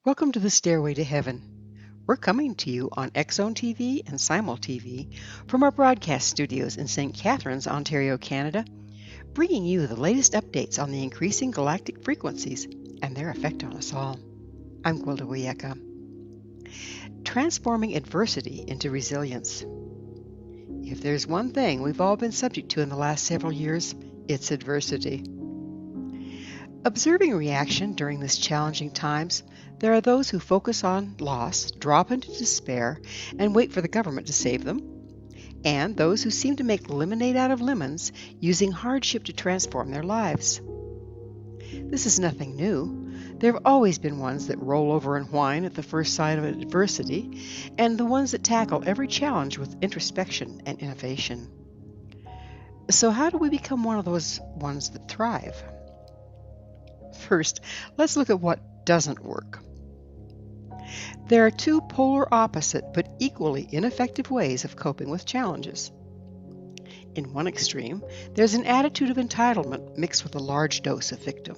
Welcome to the Stairway to Heaven. We're coming to you on X-Zone TV and Simul TV from our broadcast studios in St. Catharines, Ontario, Canada, bringing you the latest updates on the increasing galactic frequencies and their effect on us all. I'm Gwilda Wiyaka. Transforming adversity into resilience. If there's one thing we've all been subject to in the last several years, it's adversity. Observing reaction during these challenging times, there are those who focus on loss, drop into despair, and wait for the government to save them, and those who seem to make lemonade out of lemons, using hardship to transform their lives. This is nothing new. There have always been ones that roll over and whine at the first sign of adversity, and the ones that tackle every challenge with introspection and innovation. So how do we become one of those ones that thrive? First, let's look at what doesn't work. There are two polar opposite but equally ineffective ways of coping with challenges. In one extreme, there's an attitude of entitlement mixed with a large dose of victim.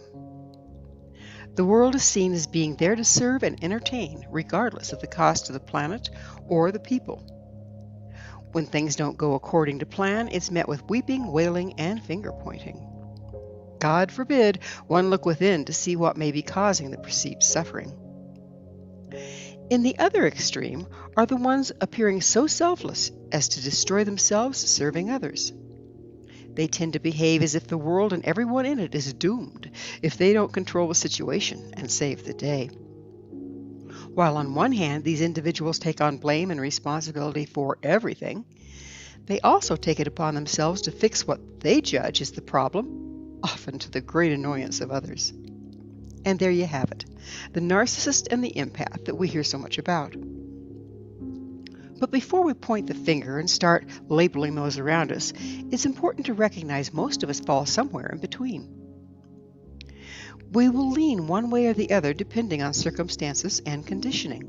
The world is seen as being there to serve and entertain, regardless of the cost to the planet or the people. When things don't go according to plan, it's met with weeping, wailing, and finger-pointing. God forbid one look within to see what may be causing the perceived suffering. In the other extreme are the ones appearing so selfless as to destroy themselves serving others. They tend to behave as if the world and everyone in it is doomed if they don't control the situation and save the day. While on one hand these individuals take on blame and responsibility for everything, they also take it upon themselves to fix what they judge is the problem, often to the great annoyance of others. And there you have it, the narcissist and the empath that we hear so much about. But before we point the finger and start labeling those around us, it's important to recognize most of us fall somewhere in between. We will lean one way or the other depending on circumstances and conditioning.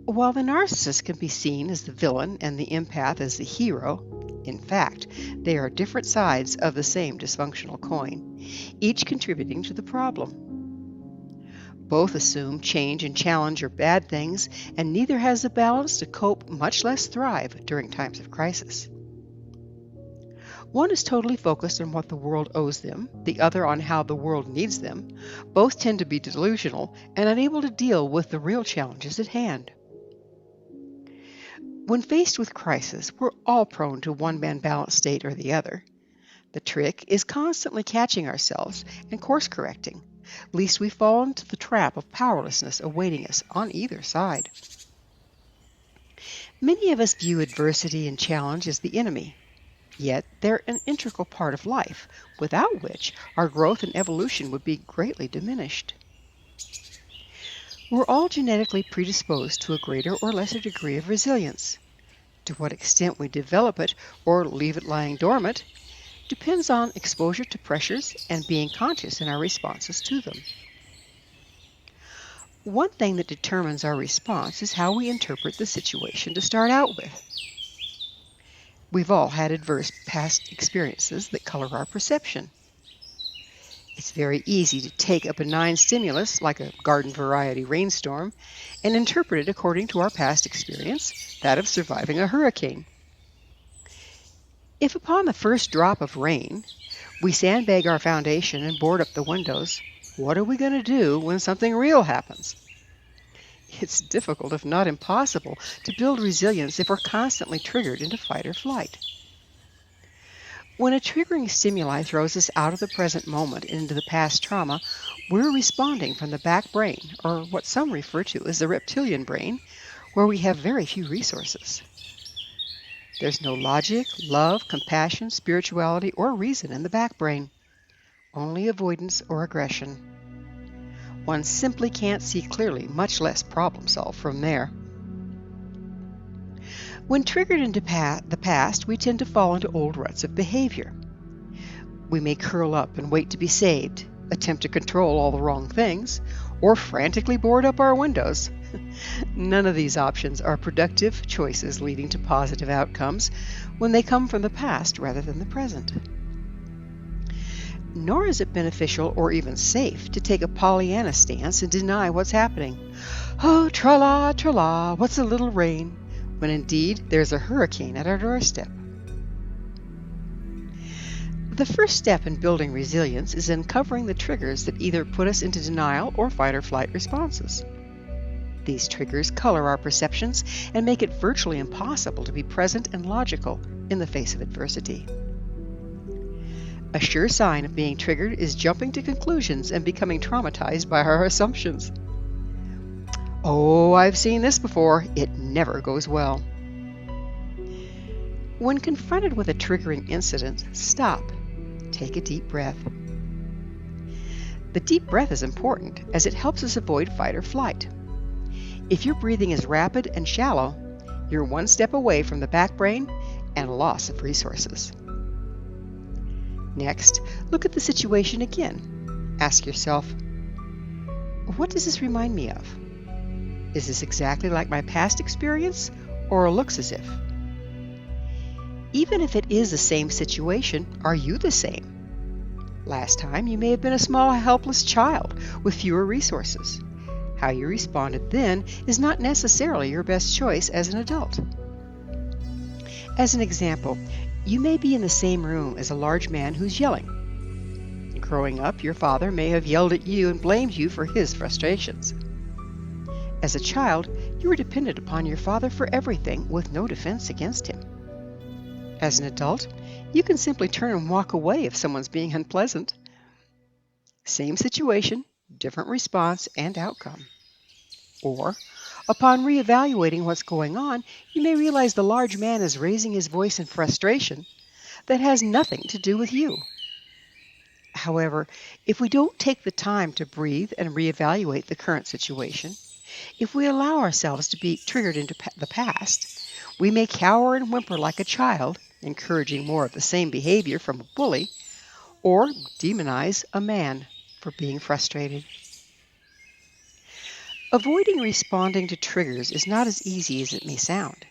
While the narcissist can be seen as the villain and the empath as the hero, in fact, they are different sides of the same dysfunctional coin, each contributing to the problem. Both assume change and challenge are bad things, and neither has the balance to cope, much less thrive, during times of crisis. One is totally focused on what the world owes them, the other on how the world needs them. Both tend to be delusional and unable to deal with the real challenges at hand. When faced with crisis, we're all prone to one-man balance state or the other. The trick is constantly catching ourselves and course-correcting, lest we fall into the trap of powerlessness awaiting us on either side. Many of us view adversity and challenge as the enemy, yet they're an integral part of life, without which our growth and evolution would be greatly diminished. We're all genetically predisposed to a greater or lesser degree of resilience. To what extent we develop it or leave it lying dormant depends on exposure to pressures and being conscious in our responses to them. One thing that determines our response is how we interpret the situation to start out with. We've all had adverse past experiences that color our perception. It's very easy to take a benign stimulus, like a garden variety rainstorm, and interpret it according to our past experience, that of surviving a hurricane. If upon the first drop of rain, we sandbag our foundation and board up the windows, what are we going to do when something real happens? It's difficult, if not impossible, to build resilience if we're constantly triggered into fight or flight. When a triggering stimuli throws us out of the present moment and into the past trauma, we're responding from the back brain, or what some refer to as the reptilian brain, where we have very few resources. There's no logic, love, compassion, spirituality, or reason in the back brain, only avoidance or aggression. One simply can't see clearly, much less problem solve from there. When triggered into the past, we tend to fall into old ruts of behavior. We may curl up and wait to be saved, attempt to control all the wrong things, or frantically board up our windows. None of these options are productive choices leading to positive outcomes when they come from the past rather than the present. Nor is it beneficial or even safe to take a Pollyanna stance and deny what's happening. Oh, tra-la, tra-la, what's a little rain? When indeed there's a hurricane at our doorstep. The first step in building resilience is uncovering the triggers that either put us into denial or fight or flight responses. These triggers color our perceptions and make it virtually impossible to be present and logical in the face of adversity. A sure sign of being triggered is jumping to conclusions and becoming traumatized by our assumptions. Oh, I've seen this before. It never goes well. When confronted with a triggering incident, stop. Take a deep breath. The deep breath is important as it helps us avoid fight or flight. If your breathing is rapid and shallow, you're one step away from the back brain and loss of resources. Next, look at the situation again. Ask yourself, what does this remind me of? Is this exactly like my past experience, or looks as if? Even if it is the same situation, are you the same? Last time, you may have been a small, helpless child with fewer resources. How you responded then is not necessarily your best choice as an adult. As an example, you may be in the same room as a large man who's yelling. Growing up, your father may have yelled at you and blamed you for his frustrations. As a child, you were dependent upon your father for everything with no defense against him. As an adult, you can simply turn and walk away if someone's being unpleasant. Same situation, different response and outcome. Or, upon reevaluating what's going on, you may realize the large man is raising his voice in frustration that has nothing to do with you. However, if we don't take the time to breathe and reevaluate the current situation, if we allow ourselves to be triggered into the past, we may cower and whimper like a child, encouraging more of the same behavior from a bully, or demonize a man for being frustrated. Avoiding responding to triggers is not as easy as it may sound.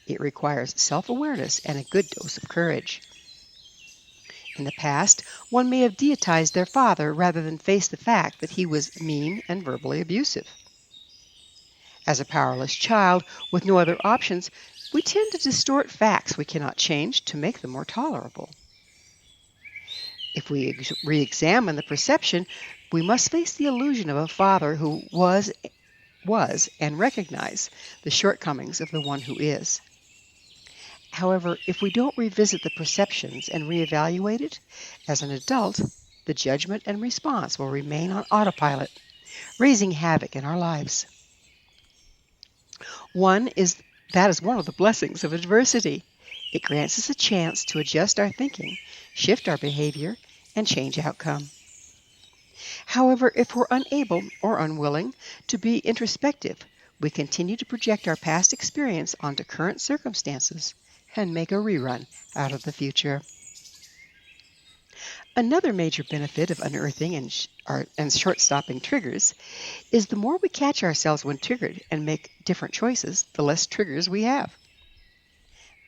It requires self-awareness and a good dose of courage. In the past, one may have deitized their father rather than face the fact that he was mean and verbally abusive. As a powerless child with no other options, we tend to distort facts we cannot change to make them more tolerable. If we re-examine the perception, we must face the illusion of a father who was and recognize the shortcomings of the one who is. However, if we don't revisit the perceptions and reevaluate it, as an adult, the judgment and response will remain on autopilot, raising havoc in our lives. That is one of the blessings of adversity. It grants us a chance to adjust our thinking, shift our behavior, and change outcome. However, if we're unable or unwilling to be introspective, we continue to project our past experience onto current circumstances and make a rerun out of the future. Another major benefit of unearthing and short-stopping triggers is the more we catch ourselves when triggered and make different choices, the less triggers we have.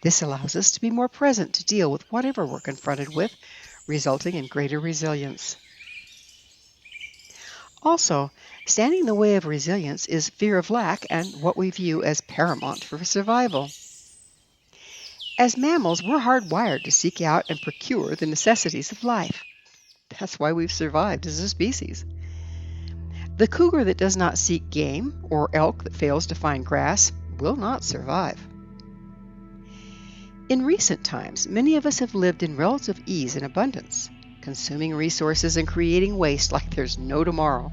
This allows us to be more present to deal with whatever we're confronted with, resulting in greater resilience. Also, standing in the way of resilience is fear of lack and what we view as paramount for survival. As mammals, we're hardwired to seek out and procure the necessities of life. That's why we've survived as a species. The cougar that does not seek game or elk that fails to find grass will not survive. In recent times, many of us have lived in relative ease and abundance, consuming resources and creating waste like there's no tomorrow.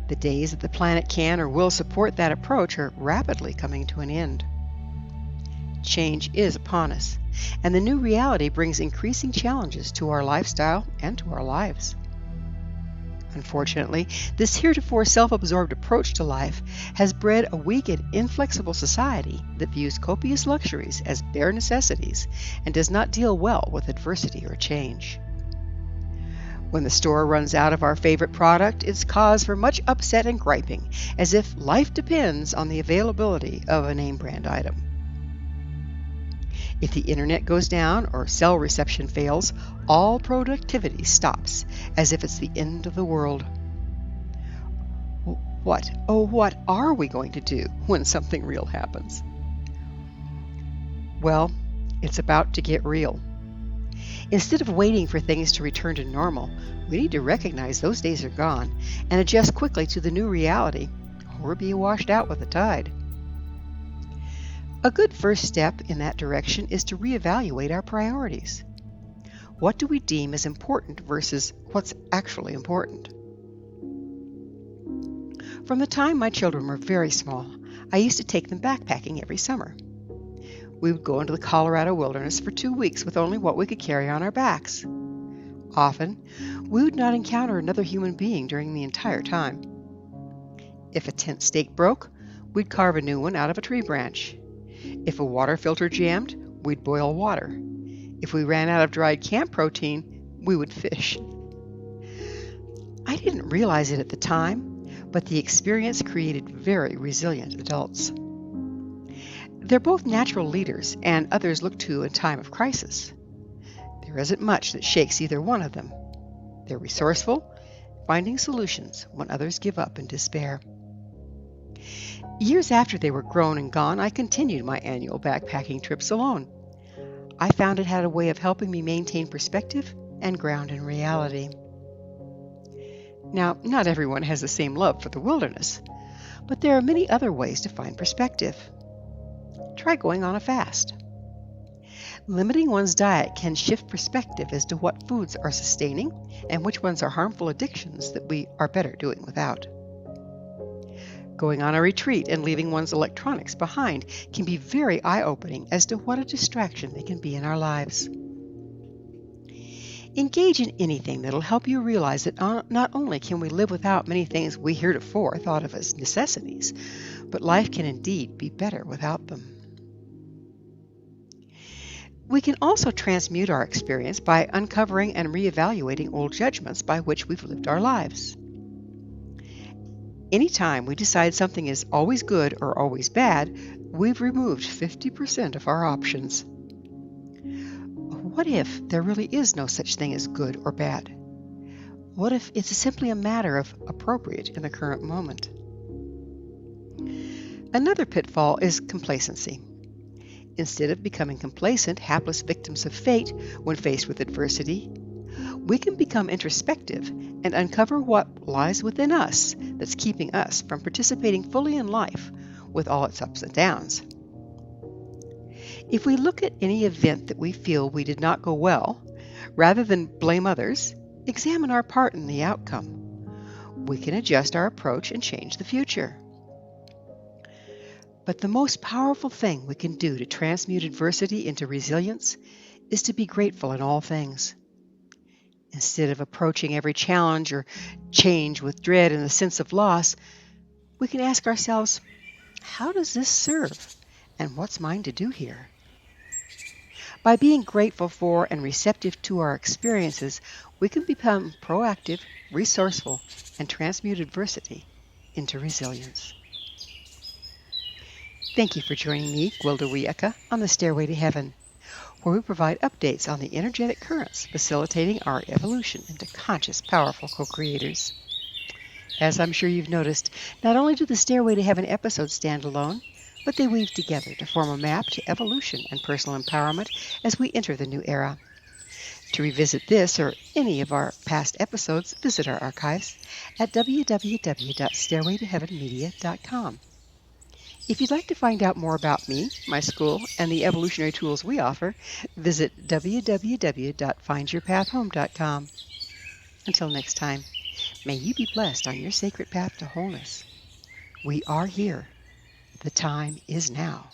The days that the planet can or will support that approach are rapidly coming to an end. Change is upon us, and the new reality brings increasing challenges to our lifestyle and to our lives. Unfortunately, this heretofore self-absorbed approach to life has bred a weak and inflexible society that views copious luxuries as bare necessities and does not deal well with adversity or change. When the store runs out of our favorite product, it's cause for much upset and griping, as if life depends on the availability of a name brand item. If the internet goes down or cell reception fails, all productivity stops, as if it's the end of the world. What are we going to do when something real happens? Well, it's about to get real. Instead of waiting for things to return to normal, we need to recognize those days are gone and adjust quickly to the new reality, or be washed out with the tide. A good first step in that direction is to reevaluate our priorities. What do we deem as important versus what's actually important? From the time my children were very small, I used to take them backpacking every summer. We would go into the Colorado wilderness for 2 weeks with only what we could carry on our backs. Often, we would not encounter another human being during the entire time. If a tent stake broke, we'd carve a new one out of a tree branch. If a water filter jammed, we'd boil water. If we ran out of dried camp protein, we would fish. I didn't realize it at the time, but the experience created very resilient adults. They're both natural leaders and others look to in time of crisis. There isn't much that shakes either one of them. They're resourceful, finding solutions when others give up in despair. Years after they were grown and gone, I continued my annual backpacking trips alone. I found it had a way of helping me maintain perspective and ground in reality. Now, not everyone has the same love for the wilderness, but there are many other ways to find perspective. Try going on a fast. Limiting one's diet can shift perspective as to what foods are sustaining and which ones are harmful addictions that we are better doing without. Going on a retreat and leaving one's electronics behind can be very eye-opening as to what a distraction they can be in our lives. Engage in anything that will help you realize that not only can we live without many things we heretofore thought of as necessities, but life can indeed be better without them. We can also transmute our experience by uncovering and reevaluating old judgments by which we've lived our lives. Anytime we decide something is always good or always bad, we've removed 50% of our options. What if there really is no such thing as good or bad? What if it's simply a matter of appropriate in the current moment? Another pitfall is complacency. Instead of becoming complacent, hapless victims of fate when faced with adversity, we can become introspective and uncover what lies within us that's keeping us from participating fully in life with all its ups and downs. If we look at any event that we feel we did not go well, rather than blame others, examine our part in the outcome. We can adjust our approach and change the future. But the most powerful thing we can do to transmute adversity into resilience is to be grateful in all things. Instead of approaching every challenge or change with dread and a sense of loss, we can ask ourselves, how does this serve, and what's mine to do here? By being grateful for and receptive to our experiences, we can become proactive, resourceful, and transmute adversity into resilience. Thank you for joining me, Gwilda Wiyaka, on the Stairway to Heaven, where we provide updates on the energetic currents facilitating our evolution into conscious, powerful co-creators. As I'm sure you've noticed, not only do the Stairway to Heaven episodes stand alone, but they weave together to form a map to evolution and personal empowerment as we enter the new era. To revisit this or any of our past episodes, visit our archives at www.stairwaytoheavenmedia.com. If you'd like to find out more about me, my school, and the evolutionary tools we offer, visit www.findyourpathhome.com. Until next time, may you be blessed on your sacred path to wholeness. We are here. The time is now.